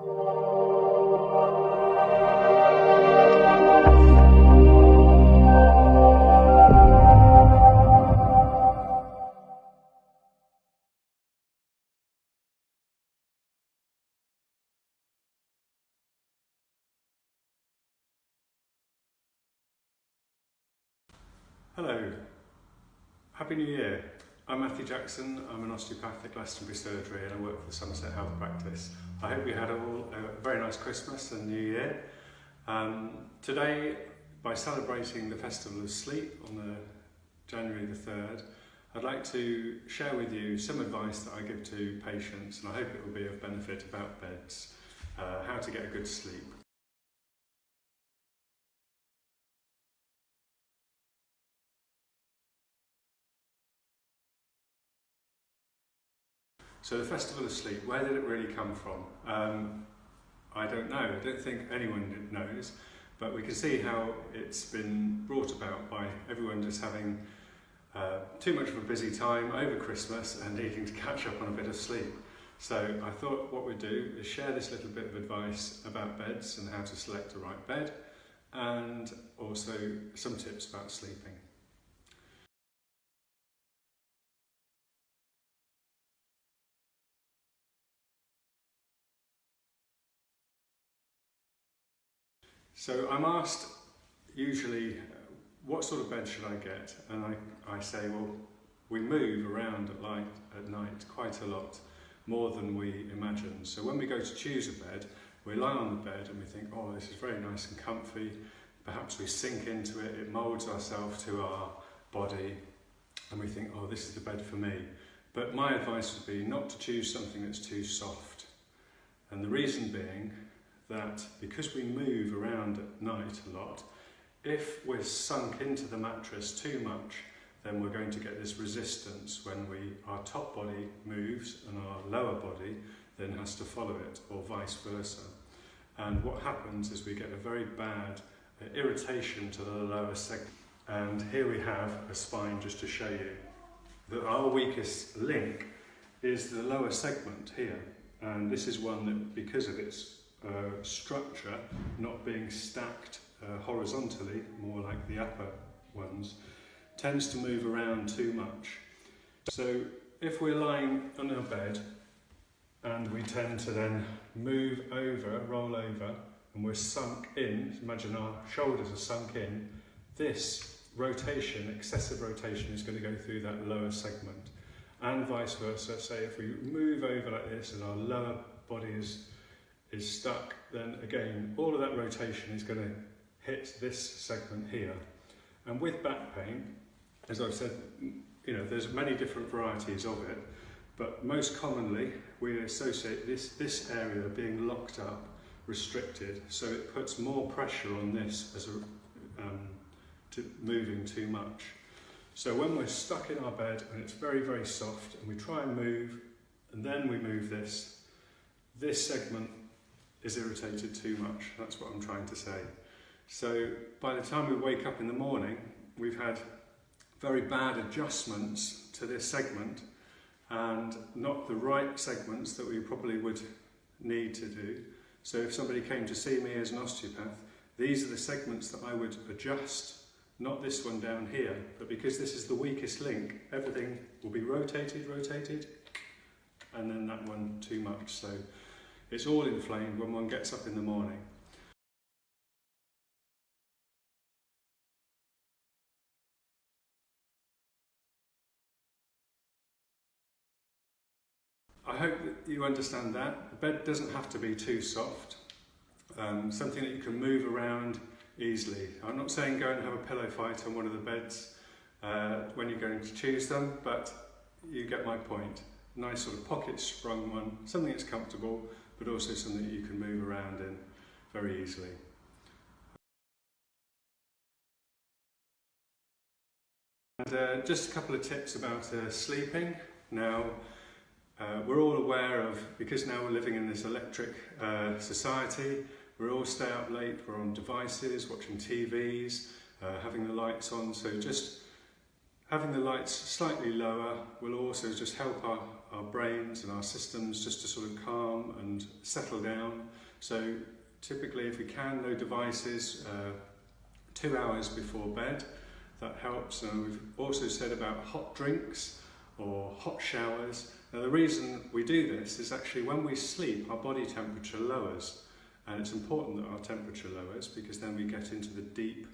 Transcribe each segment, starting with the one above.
Hello, Happy New Year. I'm Matthew Jackson, I'm an osteopath at Glastonbury Surgery and I work for the Somerset Health Practice. I hope you had all a very nice Christmas and New Year. Today, by celebrating the Festival of Sleep on January the 3rd, I'd like to share with you some advice that I give to patients, and I hope it will be of benefit about beds, how to get a good sleep. So the Festival of Sleep, where did it really come from? I don't know, I don't think anyone knows, but we can see how it's been brought about by everyone just having too much of a busy time over Christmas and needing to catch up on a bit of sleep. So I thought what we'd do is share this little bit of advice about beds and how to select the right bed, and also some tips about sleeping. So I'm asked usually, what sort of bed should I get? And I say, well, we move around at night quite a lot, more than we imagine. So when we go to choose a bed, we lie on the bed and we think, oh, this is very nice and comfy. Perhaps we sink into it, it moulds ourselves to our body, and we think, oh, this is the bed for me. But my advice would be not to choose something that's too soft. And the reason being that because we move around at night a lot, if we're sunk into the mattress too much, then we're going to get this resistance when our top body moves and our lower body then has to follow it, or vice versa. And what happens is we get a very bad irritation to the lower segment. And here we have a spine just to show you that our weakest link is the lower segment here. And this is one that, because of its structure not being stacked horizontally, more like the upper ones, tends to move around too much. So if we're lying on our bed and we tend to then move over, roll over, and we're sunk in, imagine our shoulders are sunk in, this rotation, excessive rotation, is going to go through that lower segment. And vice versa, say if we move over like this and our lower body is stuck, then again, all of that rotation is going to hit this segment here. And with back pain, as I've said, you know, there's many different varieties of it, but most commonly we associate this area being locked up, restricted, so it puts more pressure on this as moving too much. So when we're stuck in our bed and it's very, very soft, and we try and move, and then we move this segment is irritated too much. That's what I'm trying to say. So by the time we wake up in the morning, we've had very bad adjustments to this segment and not the right segments that we probably would need to do. So if somebody came to see me as an osteopath, these are the segments that I would adjust, not this one down here. But because this is the weakest link, everything will be rotated, and then that one too much. So it's all inflamed when one gets up in the morning. I hope that you understand that. The bed doesn't have to be too soft. Something that you can move around easily. I'm not saying go and have a pillow fight on one of the beds when you're going to choose them, but you get my point. Nice sort of pocket sprung one, something that's comfortable, but also something that you can move around in very easily. And just a couple of tips about sleeping. Now, we're all aware of, because now we're living in this electric society, we all stay up late, we're on devices, watching TVs, having the lights on, so just Having the lights slightly lower will also just help our brains and our systems just to sort of calm and settle down. So typically, if we can, no devices 2 hours before bed. That helps. And we've also said about hot drinks or hot showers. Now the reason we do this is actually when we sleep our body temperature lowers, and it's important that our temperature lowers because then we get into the deep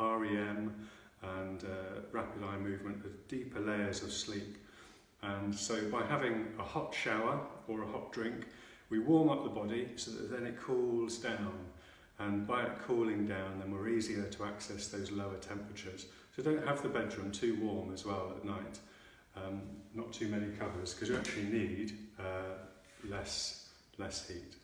REM and rapid eye movement, the deeper layers of sleep. And so by having a hot shower or a hot drink, we warm up the body so that then it cools down. And by it cooling down, then we're easier to access those lower temperatures. So don't have the bedroom too warm as well at night. Not too many covers, because you actually need less heat.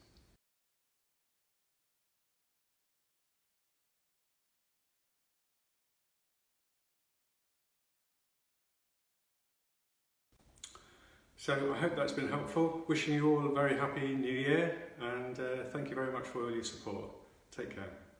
So I hope that's been helpful. Wishing you all a very happy new year, and thank you very much for all your support. Take care.